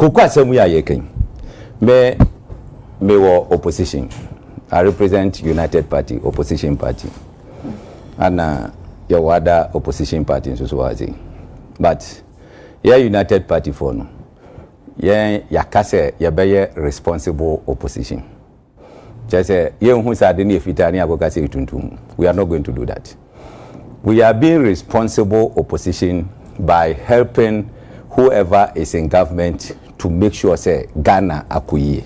Koku asemu ya yeken. Me were opposition. I represent United Party, opposition party. And your other opposition party in Susuwazi. But yeah, United Party for no. Yeah, yakase yabeye responsible opposition. Just say we are not going to do that. We are being responsible opposition by helping whoever is in government to make sure say Ghana akuye.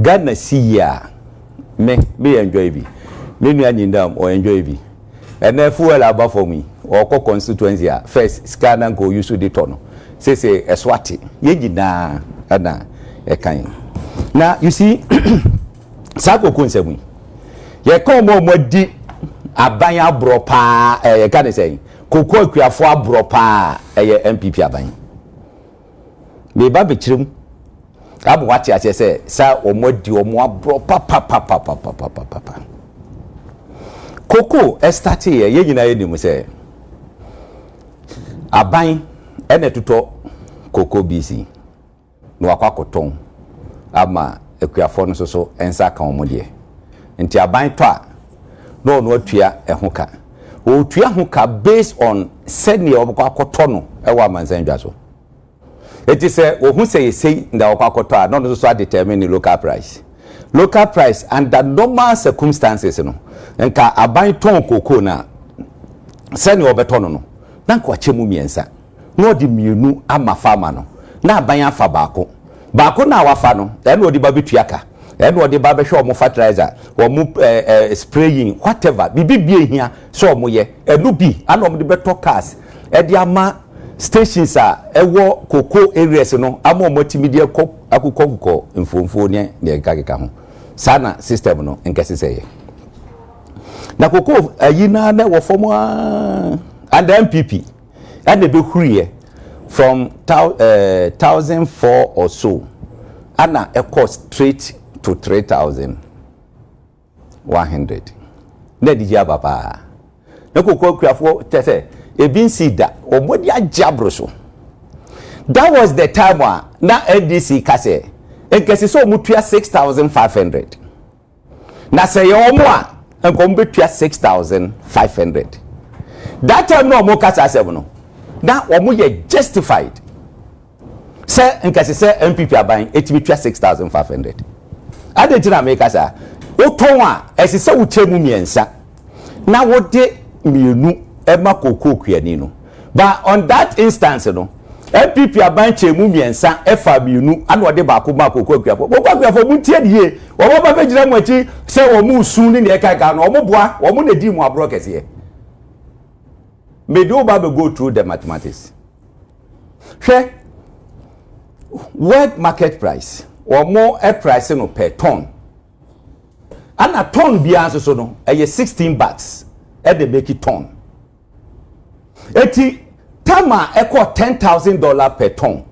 Ghana see ya me enjoy bi. Me nua nyindam or enjoy bi. And then fuel about for me or constituency first scan go use the tono. Say eswati ye nyina ana e kan. Now you see Sako kunsemu. Ye come mo di aban abro pa ye ka dey say Koku akuafo abro pa ye NPP aban. Me ba be kirim abu wati ase say sa omodi omo abro pa. Koku start ye nyina ye nim say aban ene tuto Koku BC no akwakoton ama ekuafo no so ensa kan omode nti aban to a no atua ehoka o tua hoka based on senior obakwakoto no ewa amansanjwa so eti se ohun say nda obakwakoto a no so determine the local price under normal circumstances no nka aban ton Koku na senior obetono no na kwa chemu miensa no di mienu ama farmer no na aban afa baako na wafa no ene odi ba betuaka ene odi ba be hwe omo fertilizer omo spraying whatever bibi ehia so omo ye enu bi ana omo de beto cars e de ama stations a ewo Koku areas no ama omo timidi akukọ mfomfo ne ekakeka ho sana system no nkese seye na Koku ayina na wo fomo and NPP and the be huriye from 1,004 or so, Anna a cost straight to 3,100. Nedija papa. No Koku akuafo tese e bin sida omodi ajabro so. That was the time na NDC kase enkesi so mutua 6,500. Na se ye omo a enko mbetua 6,500. That time no omo kasa 7 no. Now omo ye justified. Say nkase say NPP aban etimitua 6,500. Adentina make asa wo ton a esise wo chemu miensa na wo de mienu ema Koku kuani no. But on that instance no NPP aban chemu miensa efa mienu ana wo de baako ma Koku kuafo. Koku kuafo mu tie die wo ba be gina mu achi say wo mu sun ni e ka no wo boa wo mu na di mu abro kese. May do Bible go through the mathematics. Share world market price or more a price no per ton. And a ton be answer so no, 16 bucks at the make it ton. Eti tama equal $10,000 per ton.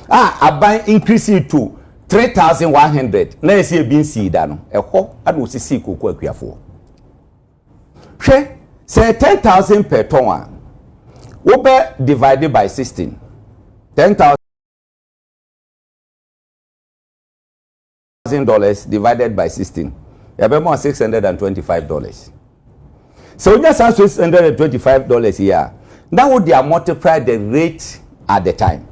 I buy increase it to 3,100. Let's see being see dano. A ho I don't see Koku akuafo. Share say 10,000 per ton. Obe divided by 16. $10,000 divided by 16. Ebe more $625. So when you say $625 here, that would they multiply the rate at the time.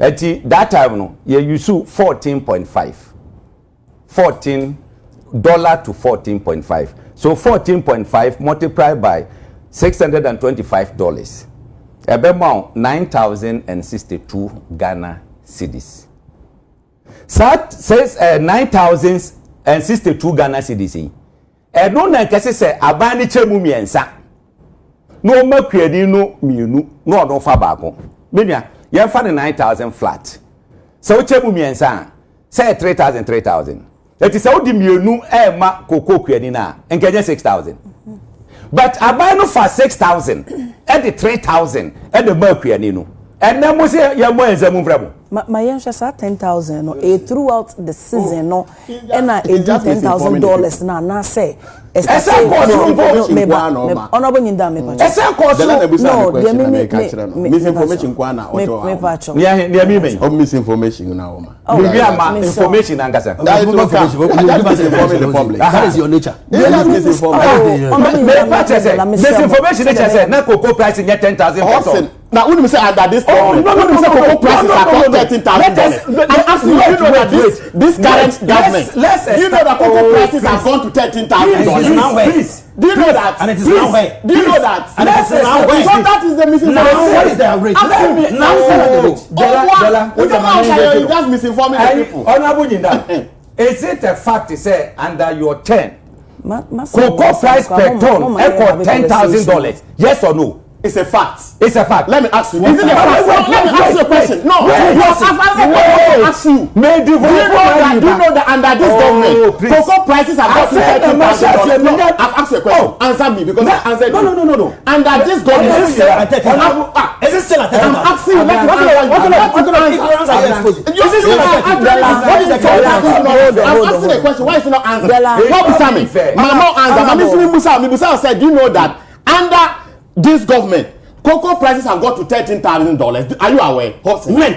At that time, no, you use $14.5 to 14.5. So 14.5 multiplied by $625. About 9,062 Ghana cedis. That says 9,062 Ghana cedis. E no na kese say abani chemu miensa. No makwedi no mienu no odon fa baako. Benia ye fa 9,000 flat. So chemu miensa say 3,000. That is how the mienu e ma Koku kwedi na enkenye 6,000. But abano for 6,000 at the 3,000 at the mercury no. And then we say you more exam from. My young shasa 10,000 no throughout the season no and I $10,000 na say honorable Nyinda me misinformation kwa na misinformation na oma information angasa that is your nature. Misinformation nature say na cocoa price get 10,000. Now, when you say under this government, when you say cocoa prices are $13,000, I'm asking you, you know that this current government, you know that cocoa prices have gone to $13,000. Do you know that? And it is now where? Do you know that? And it is now where? So that is the misinformation. Now what is their rate? You just misinforming the people. Honorable Nyinda, is it a fact to say under your 10 cocoa price per ton equal $10,000? Yes or no? It's a fact. It's a fact. Let me ask you. Is it a fact? Let me ask you a question. No. I've asked you. Do you know that under this government, cocoa prices have got to $13,000? No. I've asked you a question. Answer me because I answered you. No. Under this government, is it still at $13,000? I'm asking you. What is the question? I'm asking a question. Why is it not answered? What is Sammy? Mama answer. Musa said, do you know that under this government, cocoa prices have got to $13,000. Are you aware? Hopeson. When?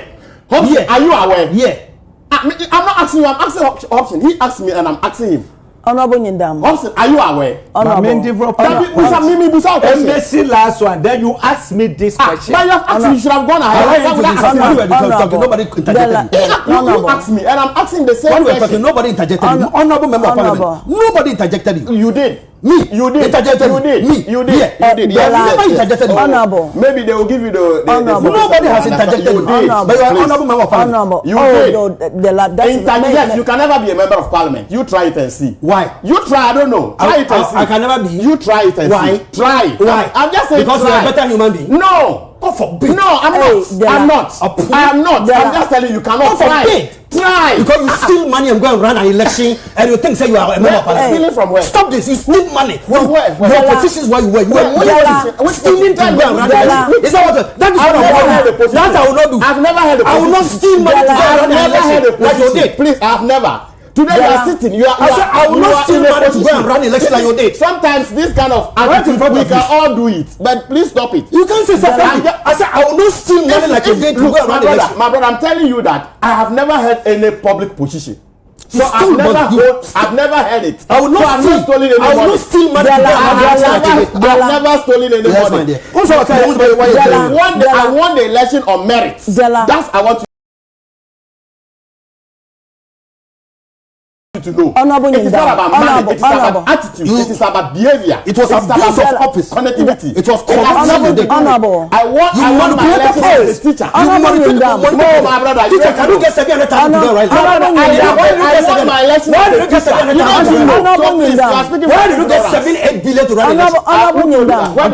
Hopeson, yeah. Are you aware? Yeah. I'm not asking you, I'm asking Hopeson. He asked me and I'm asking him. Honorable Nyinda. Hopeson, are you aware? Embassy last one, then you ask me this question. But you have asked me, you should have gone ahead. Nobody interjected. You asked me and I'm asking the same question. Nobody interjected. Honorable member of parliament. Nobody interjected. You did. Me. You did. Interjected. You did. Yeah. You did. Never interjected. Honorable. Maybe they will give you the nobody has interjected. But you are honorable member of parliament. You did. Yes, you can never be a member of parliament. You try it and see. Why? You try. I don't know. Try it and see. I can never be. You try it and see. Try. Why? I'm just saying. Because you are a better human being. No. God forbid. No, I'm not. I'm just telling you, cannot try. Try. Because you steal money and go and run an election and you think say you are a member of parliament. Stealing from where? Stop this. You steal money. From where? Your positions where you were. You were stealing to go and run an election. Is that what? That is what I want. That I will not do. I've never heard of it. I will not steal money to go and run an election like you did. Please, I've never. Today you are sitting. I will not steal money to go and run election like you did. Sometimes this kind of attitude, we can all do it. But please stop it. You can't say something. I said I will not steal money like you did to go and run election. My brother, I'm telling you that I have never held any public position. So I've never heard it. I will not steal. I will not steal money. I've never stolen any money. I won the election on merit. That's I want to know. It is not about money. It is about attitude. It is about behavior. It was abuse of office. Connectivity. It was corruption. Honorable. I want my election as a teacher. No, my brother. Teacher, can you get 700,000 to go right now? I want my election. Why did you get 700,000? Why did you get 7-8 billion to run election? I'm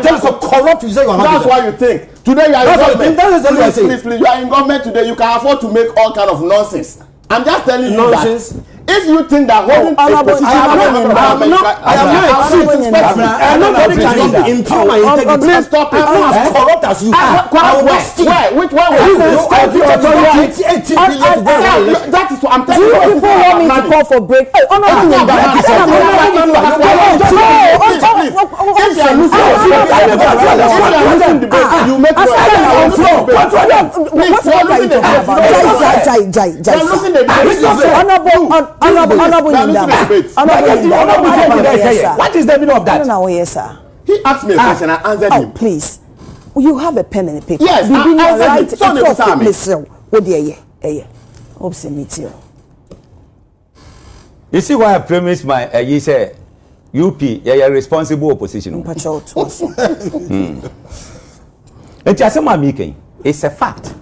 telling you, so corrupt you say you are. That's why you think. Today you are in government. Please, you are in government today. You can afford to make all kind of nonsense. I'm just telling you nonsense. That if you think that holding a position, nobody can impugn my integrity. Please stop it. I'm not as corrupt as you. Where? Which one? That is what I'm telling you. Do people want me to call for break? If you are losing debate, you make What is the meaning of that? No, yes, sir. He asked me a question, I answered him. Please. You have a pen and a paper. Yes, I answered him. You see why I premise my you say UP, you're a responsible opposition. It's a fact.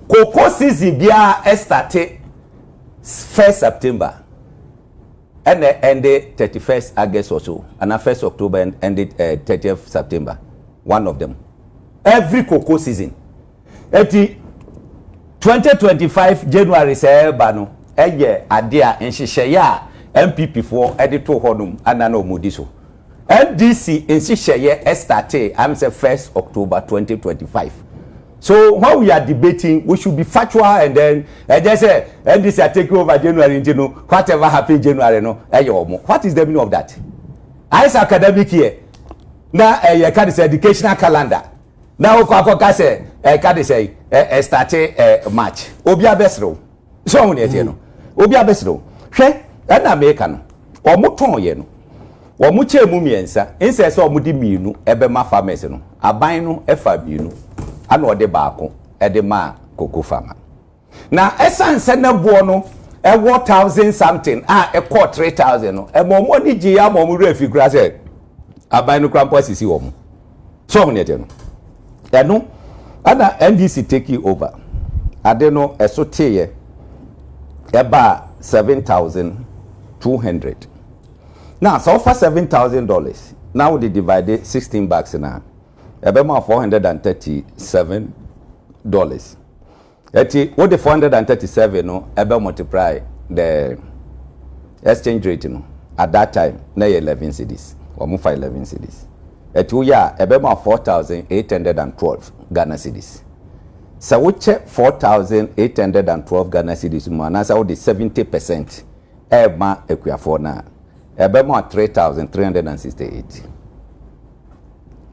Cocoa season started 1st September and ended 31st August or so, and 1st October and ended 30th September. One of them. Every cocoa season. 2025 January say bano eye adia enhihye NPP for edito honum anano mudiso. NDC enhihye started am say 1st October 2025. So when we are debating, we should be factual and then just say NDC are taking over January, you know, whatever happened January, no. What is the meaning of that? As academic year, now you can say educational calendar. Now Kwaku say can say start March. Obia besro. So we need no. Obia besro. Hwe na America no. Omo ton ye no. Omo chemu miensa. Inse so omo di mienu ebe ma farmers no. Aban no efa mienu. Ana ode baako ede ma cocoa farmer. Na esanse na buo no e 1,000 something e call 3,000 no. E mo mo ni ji ya mo mu refi kura se aban no krampo sisi wo mo. So we need no. Eno ana NDC take over. Ade no eso teye eba $7,200. Now so for $7,000 now they divided 16 bags now. Ebema $437. Eti what the 437 no ebe multiply the exchange rate no at that time na 11 cedis or mu 11 cedis. Eti wo ya ebema 4,812 Ghana cedis. So we check 4,812 Ghana cedis mu na so the 70% ema ekuafo na ebema 3,368.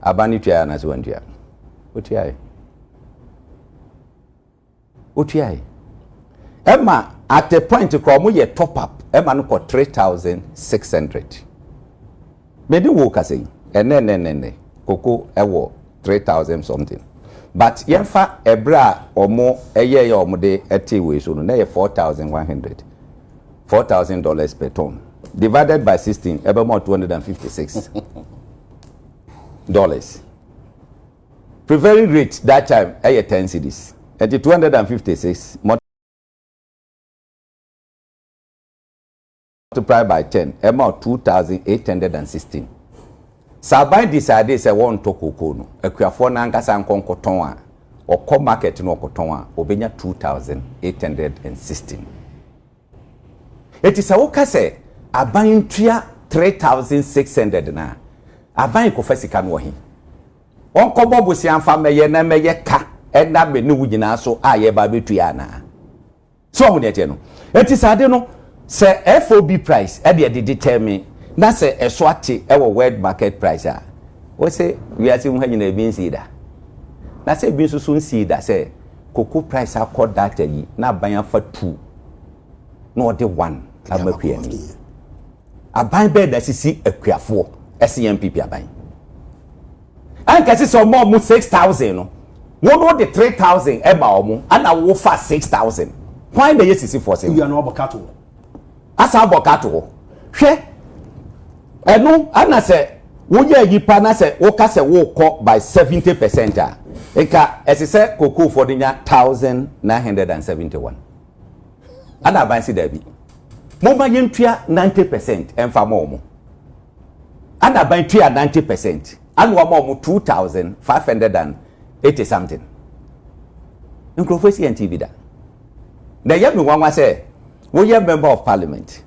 Abani twa na so wantua. Otua. Otua. Emma at the point ko ye top up Emma no ko 3,600. Medi wo ka say ene koko ewo 3,000 something. But yemfa ebra omo eye ye omo de eti we so no na ye $4,100. $4,000 per ton divided by 16 ebe more $256. Prevailing rate that time 10 cedis. At the 256 multiplied by 10 amount 2,816. Sabai decided say one to cocoa no ekuafo na nkasa nkonkoton a okọ market no okoton a obenya 2,816. It is a woka say aban tua 3,600 na aban ko fasika no hi onko bobusi amfa meye na meye ka ena me ne wugina so aye ba betua na so ho ne no etisade no se FOB price e de determine na se eso ate e wo world market price a wo se wiase hu hanyina bi nsida na se bi nsusu nsida se cocoa price akọ data yi na aban afa 2 na ode 1 amakua ni aban be da sisi akuafo NPP aban anka si so mo 6,000 no wo the 3,000 e ba omo ana wo fa 6,000 why be yesisi for say you are no abokato asa abokato hwe enu ana se wo ye yipa na se wo ka se wo kọ by 70% a enka esese cocoa for the 1,971 ana aban si da bi mo ma yentua 90% emfa mo omo ana ban tua 90% anu wa mo 2,580 something nkrofo NTV da na ye me wanwa say we ye member of parliament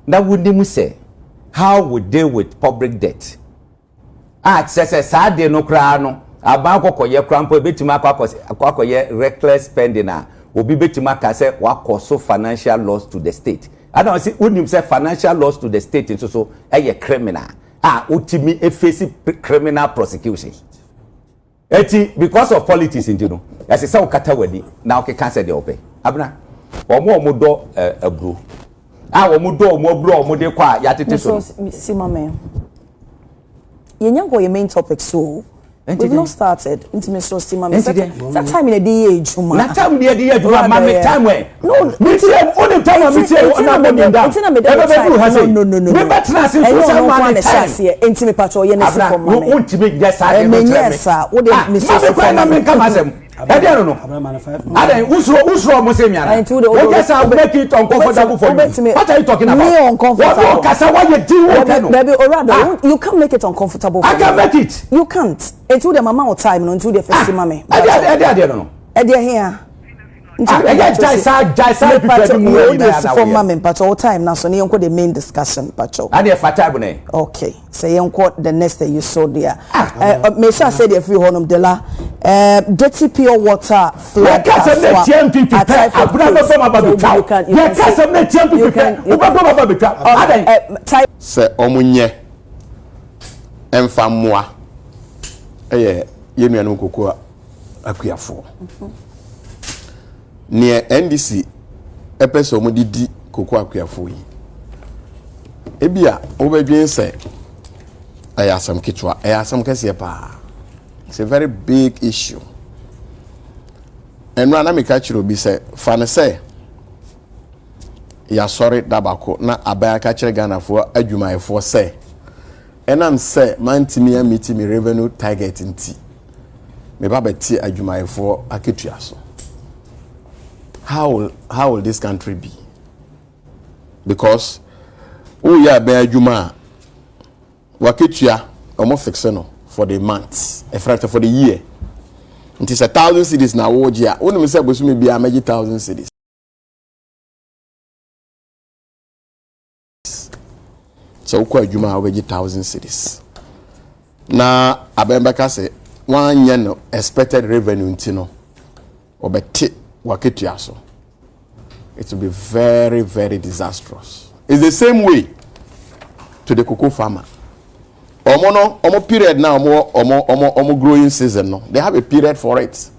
na would mu say how we deal with public debt say sade no kra no aban kokoye krampo betima akoye reckless spending a obi betima ka say wakoso financial loss to the state. I don't see unim say financial loss to the state so a criminal ultimate face criminal prosecution. Eti because of politics you know as say ukata wadi na okay cancel the ope abna omo do abro omo do omo bro omo de kwa ya tete so si mama yenyango your main topic so we've not started intimacy stima me that time in the day juma na time in the day juma ma me time when no me time only time me time ona mo nda no me better sin so say man time intime patro ye na si for man no intime just say me yes wo de me so for man me come asem I don't know. I don't usro mo say me ana. What just make it uncomfortable for you? What are you talking about? Me uncomfortable. What kasa why you deal with no? Baby, Orado, you can't make it uncomfortable for I can make it. You can't. Until the mama of time, until the first mama. I don't know. Edia here. time now, so you the main discussion, Pacho. Okay, so you the next day you saw there. Make sure I say the free honum de la dirty pure water flag. Say omunye emfamwa yenu anu Kweku Agyapong ne NDC epeso mo didi Kweku Agyapong yi ebia obedwen se ayasam kitwa ayasam kese pa. It's a very big issue. And when I make a chiro be say fan say ya sorry dabako na abaya ka kire Ghana for adwuma for say and am say man timi meet me revenue target nti me ba beti adwuma for aketua so. How will this country be? Because we ya be adwuma waketua omo fixe no for the months for the year. It is 1,000 cities now. Wojia. When we say Bosumi be a 1,000 cities. So kwa juma aweji 1,000 cities. Na abembeka say 1 year no expected revenue ntino obeti waketua so. It will be very, very disastrous. It's the same way to the cocoa farmer. Omo period now, omo growing season no. They have a period for it.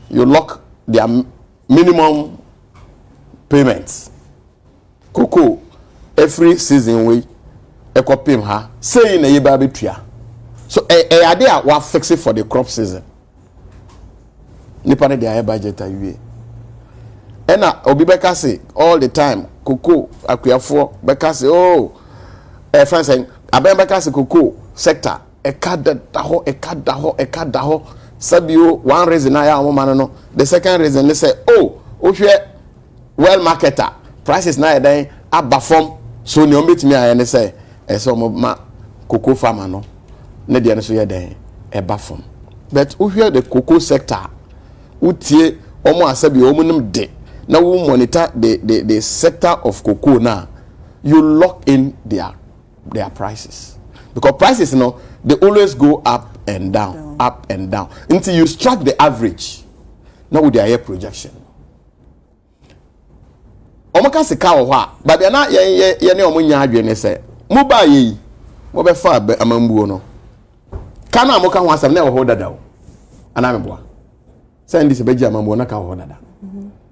You lock their minimum payments. Cocoa every season we ekopim ha say na yeba betua. So ade a wa fix it for the crop season. Nipa ne their budget awie. Ena obi beka say all the time Kweku Agyapong beka say oh friends saying abembeka se cocoa sector ekadaho sabio one reason I am man no the second reason they say oh well marketer prices na then abafom so ne ometimi aye say so ma cocoa farmer no ne de no so ye den ebafom but the cocoa sector utie omo asabio omo nim de na we monitor the sector of cocoa now you lock in their prices, because prices they always go up and down until you strike the average. Now with their projection omaka se ka wo but they na ye ne omunya adwene se mo ba ye mo be fa amambuo no kana mo ka ho asam na wo dada o ana meboa say ndise beji amambuo na ka ho dada.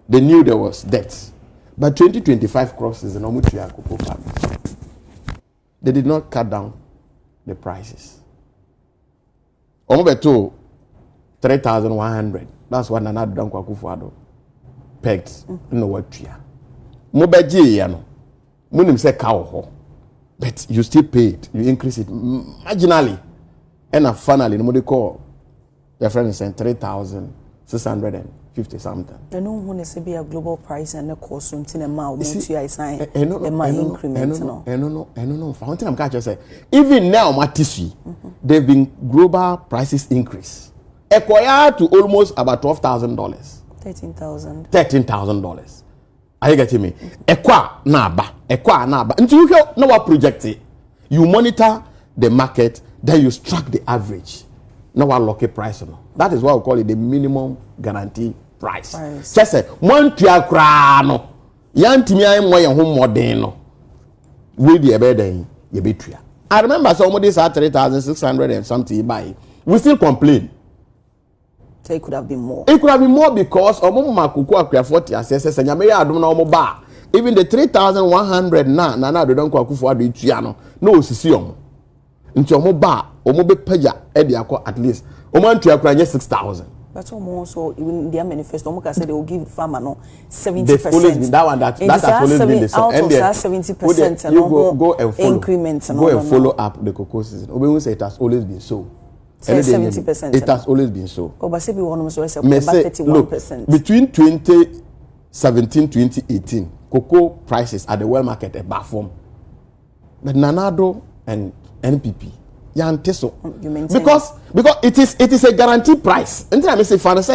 They knew there was debt, but 2025 crosses and omutua cocoa farmers. They did not cut down the prices. Omobeto 3,100. That's what Nana Dóom Akufo Addo pegged. No what tria. Mobeji yano. Munim se kawo. But you still pay it. You increase it marginally. And finally, nobody call your friend saying 3,650 something. They don't want to be a global price and the cost until a mile. Increment. No. For one thing I'm catching say, even now, Matisi, they've been global prices increase. Acquired to almost about $12,000. $13,000. Are you getting me? Equa naba. Until you know what project it, you monitor the market, then you strike the average. Now what lucky price no. That is why we call it the minimum guarantee price. Just say one tia krano. Yantimi ay mo ye ho modern no. We the ebeden ye betua. I remember somebody said 3,600 and something buy. We still complain. So it could have been more. It could have been more because Kweku Agyapong assess Aremeyaw Adom na omo ba. Even the 3,100 na Dóom Akufo Addo itua no osisi omo. Nti omo ba omo be paya e de akọ at least omo antua kra nye 6,000. But also in their manifesto omo ka say they will give farmer no 70%. They've always been that one that's always been the same. And 70% and go and follow increments and go and follow up the cocoa season. Obe say it has always been so. 70%. It has always been so. Oh, but say we want to say about 31%. Between 2017 2018, cocoa prices at the world market are form. But Nanado and NPP, because it is a guaranteed price. Until I say finance,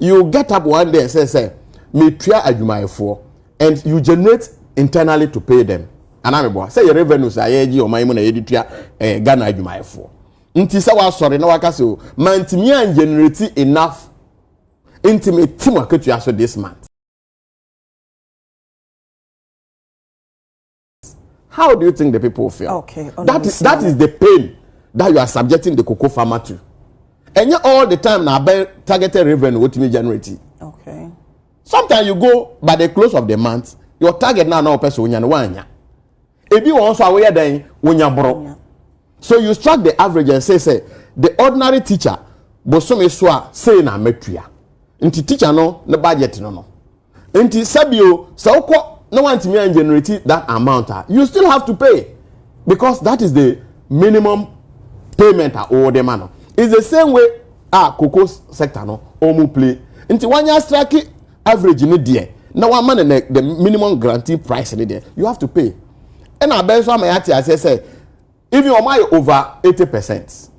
you get up one day and say me tria adwumayefo and you generate internally to pay them. And I'm boy say your revenues are ye o man mu na ye tria Ghana adwumayefo. Nti say wa sorry na waka say mantimi an generate enough intimate team aketua so this month. How do you think the people feel? Okay, that is the pain that you are subjecting the cocoa farmer to. And all the time now by targeted revenue what you generate. Okay. Sometimes you go by the close of the month, your target now person wanya. If you also aware then bro. So you strike the average and say the ordinary teacher bosom eswa say na metua. Nti teacher no budget no. Nti sabio so no one to me and generate that amount, you still have to pay because that is the minimum payment or the man. It's the same way cocoa sector no omu play. Until 1 year strike average in there. Now one man the minimum guarantee price in there. You have to pay. And I bet some I say if you are over 80%,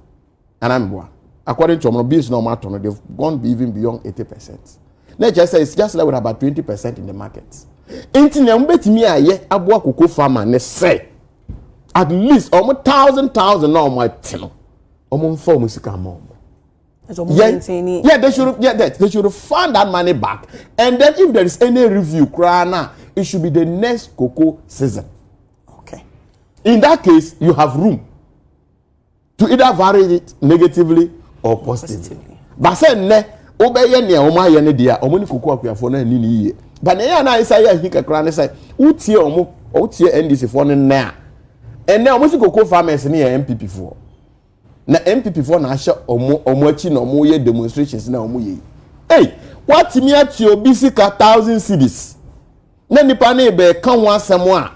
and I'm according to my business normal turn, they've gone even beyond 80%. Nature says it's just like with about 20% in the market. Enti na mbetimi aye aboa cocoa farmer ne say at least almost 1,000 na omo atino omo mfa omo sika mo they should fund that money back, and then if there is any review crana it should be the next cocoa season. Okay, in that case you have room to either vary it negatively or positively. But say ne obeye ne omo aye ne dia omo ni cocoa akuafo na ni ye. But na Isaiah he kakra say utie omo utie NDC for na and now omo cocoa farmers ni NPP for na NPP for na ahye omo achi na omo ye demonstrations na omo ye hey what me ati obi sika 1,000 cedis na nipa na be kan ho asem a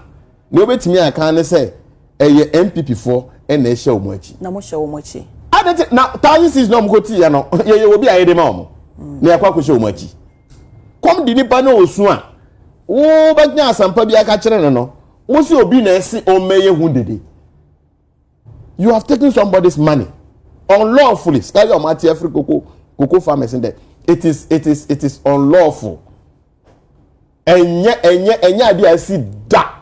na obetimi aka ne say eye NPP for e na ehye omo achi na mo hye omo achi adete na 1,000 cedis na omo ko ti ya no ye obi aye de ma omo na yakwa ko hye omo achi come the nipa na osu a wo bagnya asampa bi aka kire no wo si obi na esi o meye hu dede. You have taken somebody's money unlawfully. Sky your mati every cocoa farmers in there. It is unlawful. Enya adi si da.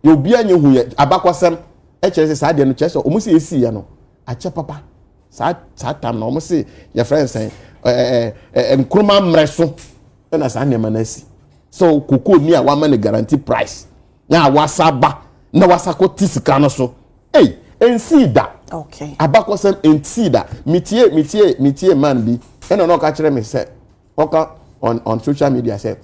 You be anyu hu ye abakwasem e chere say ade no chere so omo si esi ya no ache papa sa tam na omo si your friend say nkruma mreso na sa ne manasi. So cocoa ni a wa man guarantee price. Na wasaba na wasako tisika no so. Hey, ensida. Okay. Abakwasem ensida. Mitie man bi. Eno no ka kire me say oka on social media say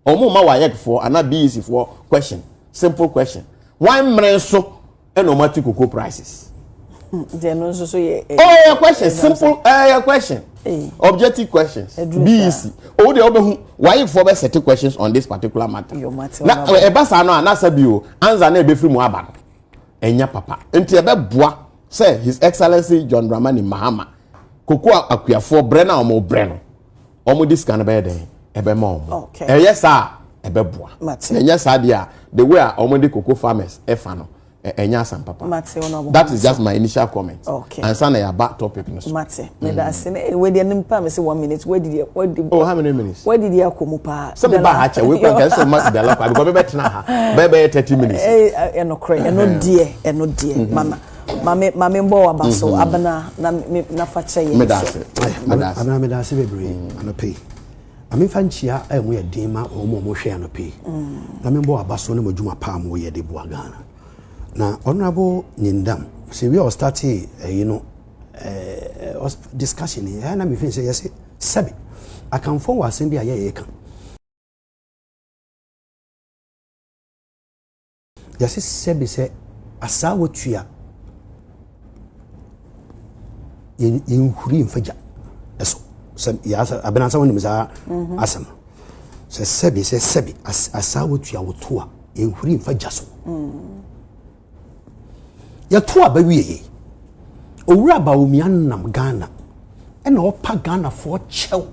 omo ma wa yek for ana be easy for question. Simple question. Why mrenso eno mati cocoa prices? There no so ye. Oh, question. Simple question. Objective questions. Be easy. Oh, the obehu why for be set questions on this particular matter. Na ebasa no na sabio answer na be free mu aba. Enya papa. Enti ebe boa say His Excellency John Dramani Mahama. Cocoa akuafo bre na omo bre no. Omo this can be there. Ebe ma omo. Okay. Yes sir. Ebe boa. Enya sa dia the way omo the cocoa farmers efa no. Enya sam papa. That is just my initial comment. Okay. And sana ya back topic no. Mate. Me da say we dey nimpa me say 1 minute. Where did Oh, how many minutes? Where did you come pa? Some ba ha che we can so much the lapa because be tena ha. Be 30 minutes. No cry. No dear. Mama mbo abaso abana na fa che ye. Me da say. Abana me da say bebre anope. Ami fanchia e mo ye din ma o mo hwe anope. Na me mbo abaso ne modwuma pa mo ye de boa Ghana. Na honorable Nyindam, see we all started, discussion here, and I'm saying yes, Sabi. I can forward assembly a year. Yes, Sabi said, I saw what you are in Hurin Faja. So, yes, I've been answering Mr. Asam. Says Sabi, says Sabi, I saw what you are with tour in Hurin Fajaso. Ya to abawie owura Bawumia nam Ghana e na opa Ghana for chew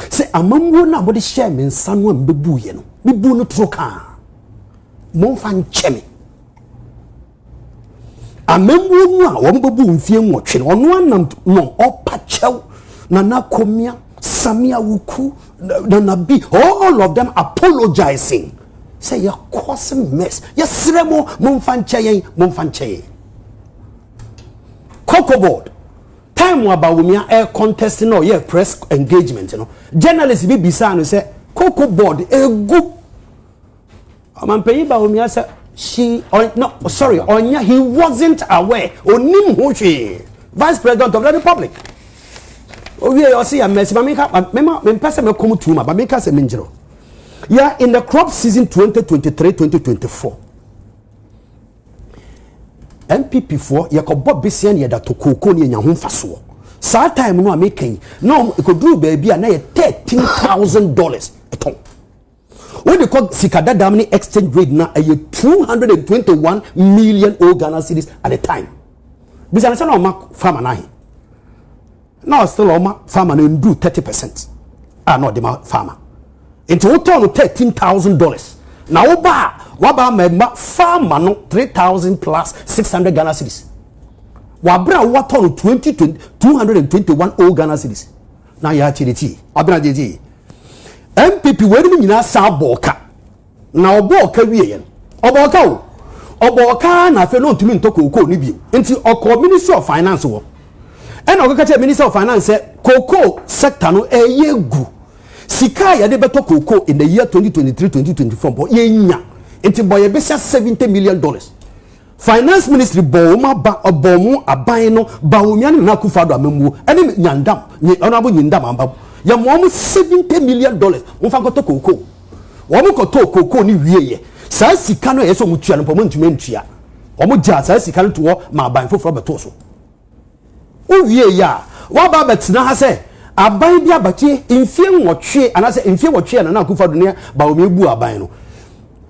se amamwo na body share me nsa no ambebuye no bibu no troka mo fa ncheme amamwo no a wo mbebu mfie nwotwe no anam no opa chew na nakomia Sammy Awuku, Nanabi, all of them apologizing. Say you're causing mess. Yes, Remo, Mumfanche. Cocoa board. Time about Bawumia air contesting or yeah press engagement, you know. Journalists be beside say Cocoa board a good. I'm paying Bawumia say he wasn't aware. Onim Hochi, Vice President of the Republic. Oh yeah, you see a mess. Me person me come to ma, but me can say minjiro. Yeah, in the crop season 2023-2024, NPP for you could bob bisian ye that to cocoa ni nya humfaso. Sa time no making no it could do baby and $13,000 a ton. When they call Sikada Damini exchange rate now a 221 million Ghana cedis at the time. Because I'm not farmer now. Now still on farmer and do 30%. Not the farmer. Into what turn $13,000. Now waba member farmer no 3,000 plus 600 Ghana cedis. Wabra what turn 221 Ghana cedis. Now you actually abra jeje. NPP wedi nyina sa boka. Na oboka wiye. Oboka na fe no ntumi ntoko ni bio. Nti okọ Ministry of Finance wo. And okaka Minister of Finance say cocoa sector no eyegu. Sika ya de beto cocoa in the year 2023-2024 but ye nya. Nti boy be $70 million. Finance Ministry bomu aban no Bawumia na Akufo Addo amemu. Ene nyandam, honorable nyandam amba. Ya mo $70 million. Mo fa koto cocoa. Wo mo koto cocoa ni wieye. Sa sika no yeso mutua no pomo ntuma ntua. Wo mo ja sa sika no to ma aban foforo beto so. O wieye ya, wa ba betina ha se aban bi abache mfie nwotwe anase mfie wotwe na Akufo Addo ne Bawumia bu aban no.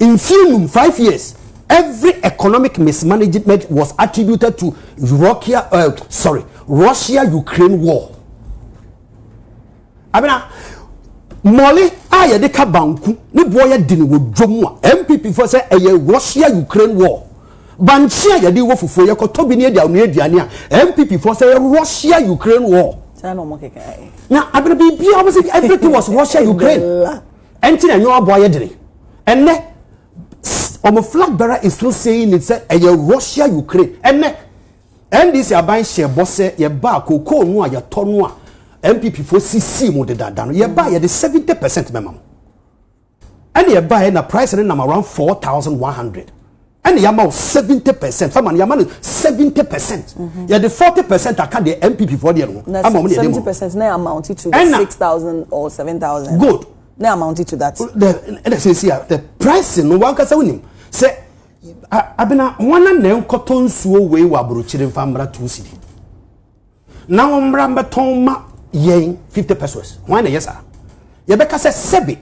In 5 years, every economic mismanagement was attributed to Russia-Ukraine war. Abena Molly aye de ka banku ne boye dini wo dwom a NPP for say Russia-Ukraine war. Banchi aye de wo fufuo ye koto bi ne dia no aduane a NPP for say Russia-Ukraine war. Na abena bi obviously everything was Russia-Ukraine. Enti na nyo boye dini. Enne Omo flag bearer is still saying it's a Russia-Ukraine. And NDC aban share boss ye ba cocoa no a ya tonu a NPP for CC mo de dadano. Ye ba ye the 70% memam. And ye ba na price na around 4,100. And ye ma 70%. Some man ye ma 70%. Ye the 40% aka the NPP for the no. 70% na amount to 6,000 or 7,000. Good. Now amounted to that. The price no one kasa unim say abena wana na nkoton suo we wa brochire famra 2 cedi. Na ombra mbeton ma yen 50 pesos. Why na yesa? Ye be kasa sebi.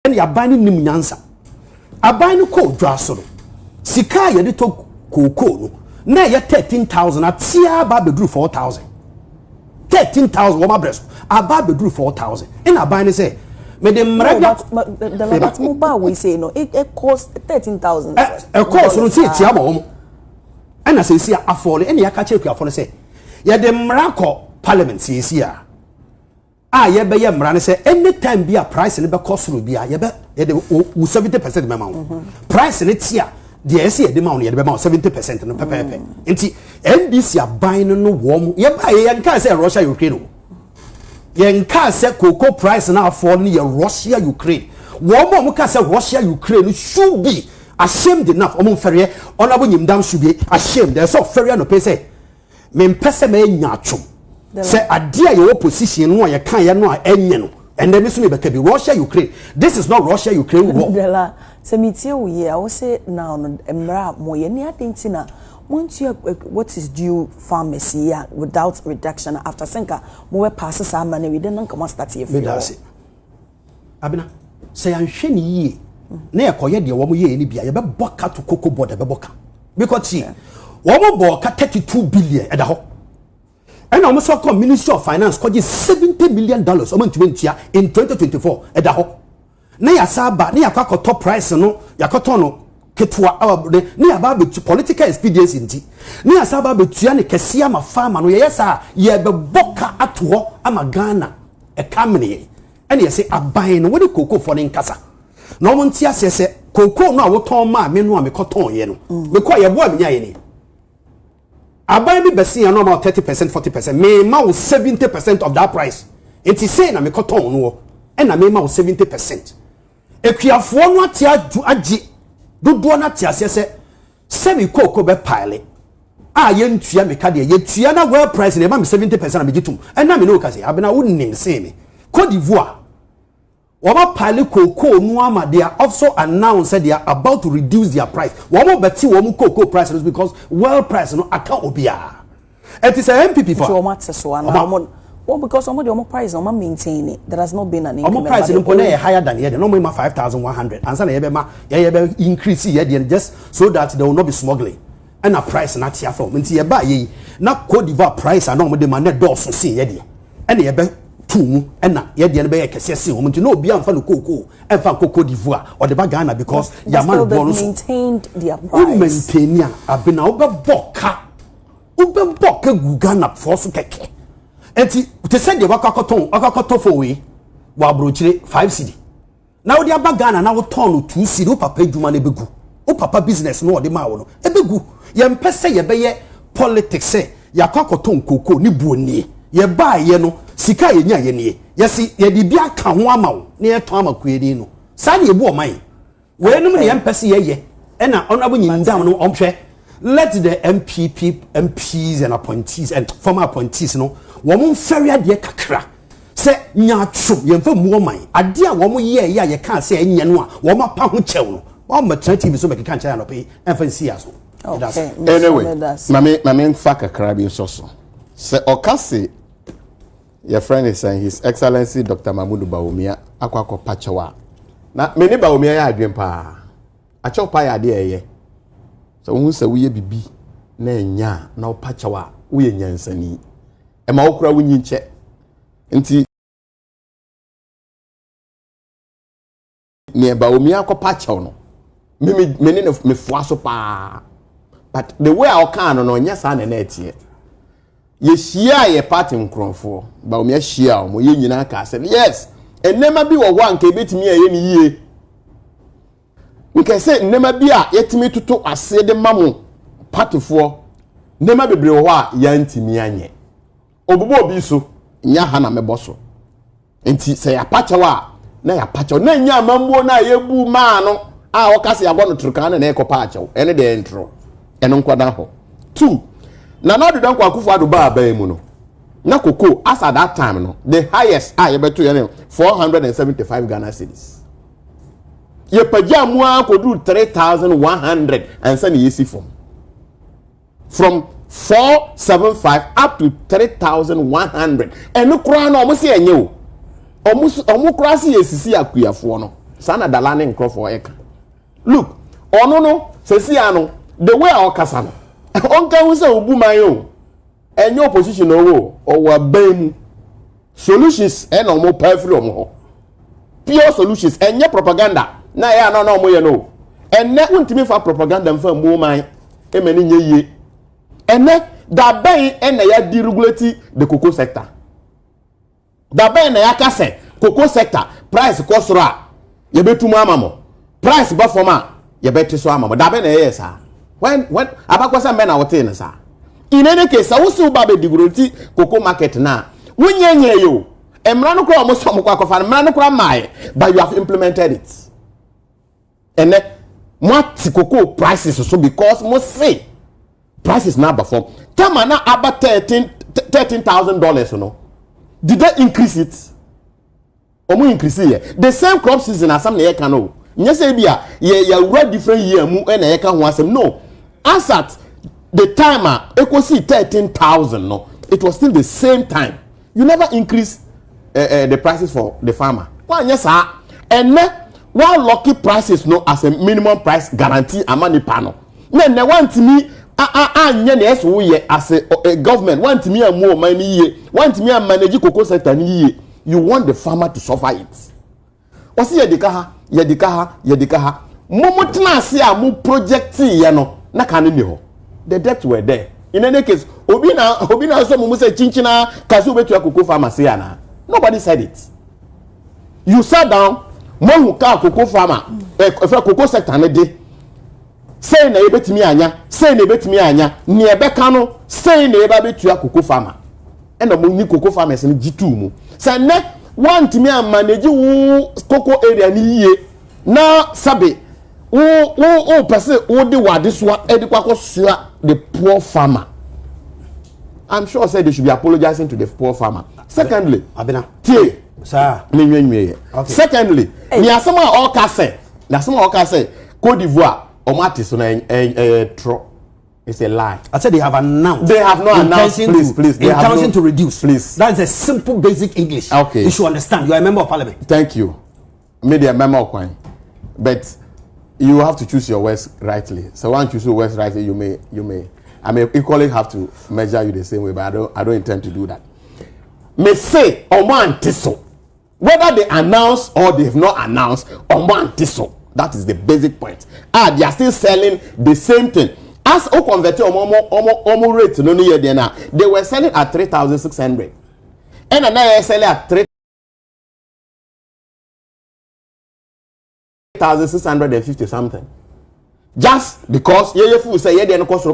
En ya bani nim nyansa. Abani ko dwasoro. Sika ye de to koko no. Na ye 13,000 atia ba bedru 4,000. 13,000 woma breast about bedru 4,000 in abane say me the mraga the last mobile we say no it cost 13,000 a cost no see tia mo and as see afford any akache ku afford say ye the mrako parliament see ye ye be ye mra ne say anytime be a price ne be cost no be ye be ye the 70% mema price ne tia the SC the amount ye be 70% no pepe enti NDC aban no wo ye ba ye nka say Russia Ukraine ye nka say cocoa price na fall ni Russia Ukraine wo mo ka say Russia Ukraine should be ashamed enough o fere honorable nyimdam should be ashamed there's so fere no pay say me mpese me nyatwo say ade a ye opposition no ye kan ye no a enye no and then this me be be Russia Ukraine this is not Russia Ukraine war. Semitie we I will say now emra moye ni adentina want you what is due pharmacy without reduction after senka mo pass sa money we didn't come start here for abina say anhwe ni yie na ekoye de wo mo ye ni bia ye be boka to cocoa board be boka because see wo mo boka 32 billion e da ho and na mo so come Ministry of Finance ko $70 million o man tumentia in 2024 e da ho na ya saba na ya kwa top price no ya koto no ketwa ne aba be political expediency nti ne asaba betua ne kese ama farmer no yesa ye be boka ato ama Ghana e kamne ene yese aban no woni koko fo ne nkasa na omo ntia sese koko no a woton ma me no a me koton ye no me ko ye bo a me nya ye ni aban bi bese ya no ma 30% 40% me ma 70% of that price it is say na me koton no ena me ma 70% ekuafo no atia agi dodo na tia sese semi koko be pile ye ntua me ka de ye tua na well price na ma me 70% na me gitum ena me no ka se abena wonnim se me Côte d'Ivoire Wama pile cocoa no ama they are also announced that they are about to reduce their price. Wama beti wamu cocoa prices because well price no account obia. It is a NPP for. Well, because some of the price no maintain it. There has not been an increment. Price no higher than here. No more 5,100. And some increase here just so that there will not be smuggling. And a price not here from. Until you buy ye not Côte d'Ivoire price and no more demand that doors see here. And you two and na ye de be kese hom nti no obi amfa no koko emfa koko d'Ivoire or the Ghana because yaman bonus maintained their price maintain abena obeboka gu Ghana for so keke enti te send the wakakoton for we wa brochire 5 cedi now the aba Ghana na wo ton 2 cedi o papa adwuma na begu o papa business no de ma wo no ebegu ye mpese ye be ye politics say yakoton koko ni buoni ye ba ye no sika ye nya ye ne yesi ye di bia ka ho ama wo ne ye ton amakuedi no sa ne ebu o man we num ne empese ye na honorable nyindam no omhwe let the MPs and appointees and former appointees no wo mo fere de kakra se nya tro ye mfa mu o man ade a wo mo ye ye ka se enya no a wo ma pa ho chew no wo ma tra TV so be ka ncha no pe emfa nsi aso okay anyway mame mfa kakra bi so se okase your friend is saying His Excellency Dr. Mahamadu Bawumia akwako pachawa. Na many Bawumia ya adwempa. Acho pa ya de eye. So who say we bibi na nya na pachawa we nyansani. E ma okura wunyi nche. Nti ne Bawumia ko pachaw no. Me ne fuaso pa. But the way I can no nya sa na etie. Ye shia ye party nkronfo Bawumia shia o mo ye nyina ka se yes enema bi wo wa nka betimi ye ni yie nka se enema bi a yetimi toto ase de mamo party fo enema bebre wo a ya ntimi anye obubo obi so nya ha na meboso enti se ya pacha wa na ya pacha na nya mambo na ye bu ma no a wo kase ya bono turkan na ekopa acha ene de intro eno nkwada ho 2 na do dan Akufo Addo ba mu no na koko as at that time no the highest ye beto ye 475 Ghana cedis ye pagya mu akodu 3,100 and say ye si from 475 up to 3,100 eno kura na omo se enye o omo kura se yesisi akuyafo no sana dalane nkrofo eka look ono no sesi ano the way our kasa no onka wu se obu man yo enye opposition owo owa bam solutions e no mo pafri omo pure solutions enye propaganda na ya no no mo ye no enne untimi fa propaganda mfa mo man e mani nye ye enne da ben enne ya deregulate the cocoa sector da ben na ya kase cocoa sector price kosora ye betumu amamo price ba forma ye betiso amamo da ben na ye sa when abakwasa men na wote na sa in any case I will ba be deregulate cocoa market na wonyenye yo emra no kura omoso mokwa akofa emra no kura mai but you have implemented it and what cocoa prices so because mo say prices now perform tama na about $13,000 no did they increase it omo increase here the same crop season as some na can no nya say bia ya wura different year mu na ya kan ho asem no as at the timer equal 13,000 no it was still the same time you never increase the prices for the farmer one yes sir and one lucky prices no as a minimum price guarantee amani panel na want me anya na eso ye as a government want me a more money ye want me a manage cocoa sector ni ye you want the farmer to suffer it wasi yedika ha Momotna see a mu project yano na kanini. The debts were there. In any case, Obina so mumu say chinchina kazu betu cocoa farmer siana. Nobody said it. You sat down, mo ka cocoa farmer, cocoa sector ne de. Say na ebetimi anya, say na ebetimi anya, ni ebeka no, say na eba betu cocoa farmer. And the money cocoa farmers in G2 mu. Say ne want me a manage cocoa area ni ye. Na sabe person who the what this one the poor farmer. I'm sure said they should be apologizing to the poor farmer. Secondly, Abena. Sir. Secondly, ni asema all say. Na asema all say Côte d'Ivoire omatis na tro. It's a lie. I said they have announced. They have not announced. Please. They have to reduce. Please. That is a simple basic English. Okay. You should understand. You are a member of parliament. Thank you. Maybe a member of Quine. But you have to choose your words rightly. So once you choose your words rightly, you may. I may equally have to measure you the same way, but I don't intend to do that. May say Oman Tiso. Whether they announce or they have not announced, Oman Tiso. That is the basic point. They are still selling the same thing. As O converted Omo rate no year now, they were selling at 3,600. And another selling at 3,650 something. Just because you say you don't cost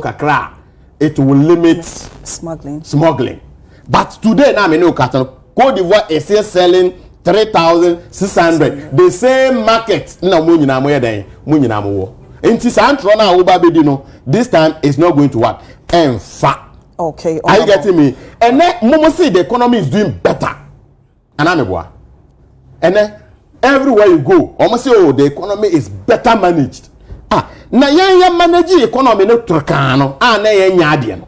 it will limit smuggling. But today now me know Côte d'Ivoire is still selling 3,600. The same market na mo nyina mo yeden mo nyina mo wo. Enti santro na wo ba be di no, this time it's not going to work. Enfa. Okay. Are you getting me? And then momo see the economy is doing better. Anameboa. And then everywhere you go, almost say oh the economy is better managed. Na yen manage economy no trokano na yen nyaade no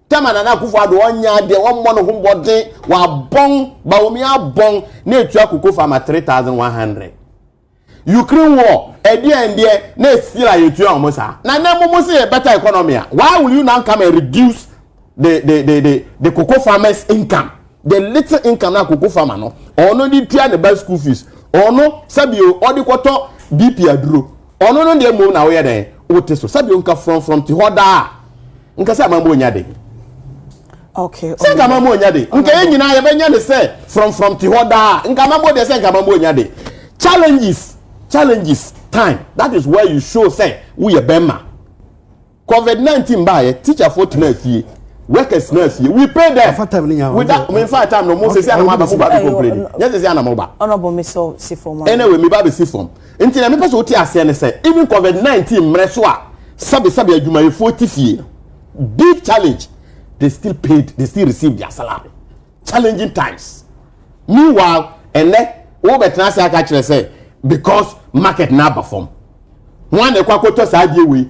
tema na Akufo Addo onyaade won mo no hombode wa bon Bawumia bon na etu Akufo farmer 3,100 Ukraine war ende na esira yetu amosa na mo say a better economy. Why will you now come and reduce the cocoa farmers income, the little income na cocoa farmer no ono di tia the best school fees ono sabio odi kwoto BP aduro ono no dey move na we den oteso sabi onka from ti hoda nka say amambo onyade. Okay. Say nka amambo onyade nka enyina ye benya ne say from ti hoda nka amambo dey say nka amambo onyade. Challenges time, that is where you show say we a bema. COVID-19 by teacher for tonight workers nurse we pay them without me 5 time no mo say na maba mo ba complain yes say na mo ba honorable me so see form anyway me ba be see form until na me person oti ase ne say even COVID-19 mreso a sabi adwuma ye 40 fie big challenge, they still paid, they still receive their salary. Challenging times. Meanwhile and then wo betra say aka kire say because market na perform one the kwakoto say we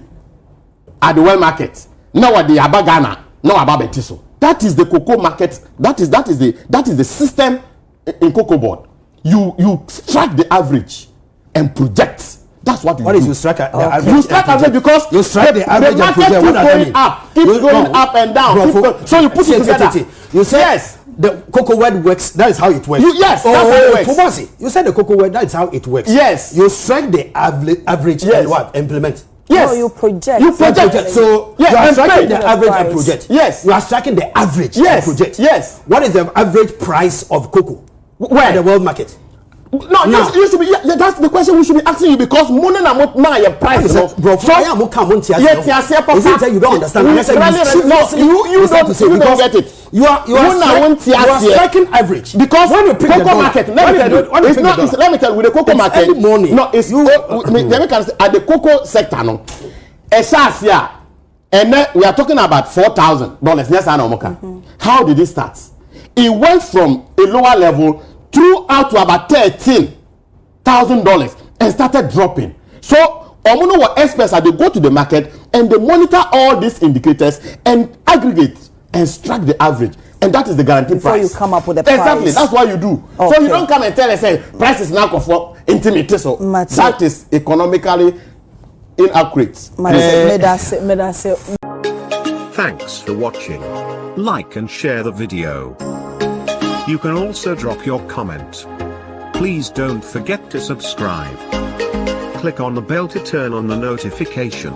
at the world market now what the abagana no about betiso. That is the cocoa market. That is the system in cocoa board. You strike the average and project. That's what you do. What is you strike the average? You strike average because you strike the average the market and project. Keeps going up and down. So you put it together. You say yes. The cocoa word works. That is how it works. Yes, that's how it works. You said the cocoa word. That is how it works. Yes. You strike the average yes. and what? Implement. Yes. No, you project. You project. So yes. you are striking the average and project. Yes. You are striking the average yes. and project. Yes. What is the average price of cocoa? Where? At the world market. No, you should be. Yeah, that's the question we should be asking you because money na your price. Bro, so I am come on yes, you don't understand. You don't get it. You are striking average because when you pick cocoa market. Let me tell you, with the cocoa market. Money. No, it's at the cocoa sector. No, here, and then we are talking about $4,000. Yes, I know. How did it start? It went from a lower level throughout to about $13,000 and started dropping. So Omuno were experts that they go to the market and they monitor all these indicators and aggregate and strike the average, and that is the guaranteed before price. You come up with a price. Exactly, that's what you do. Okay. So you don't come and tell us say price is now for intimate. So that is economically inaccurate. Thanks for watching. Like and share the video. You can also drop your comment. Please don't forget to subscribe. Click on the bell to turn on the notification.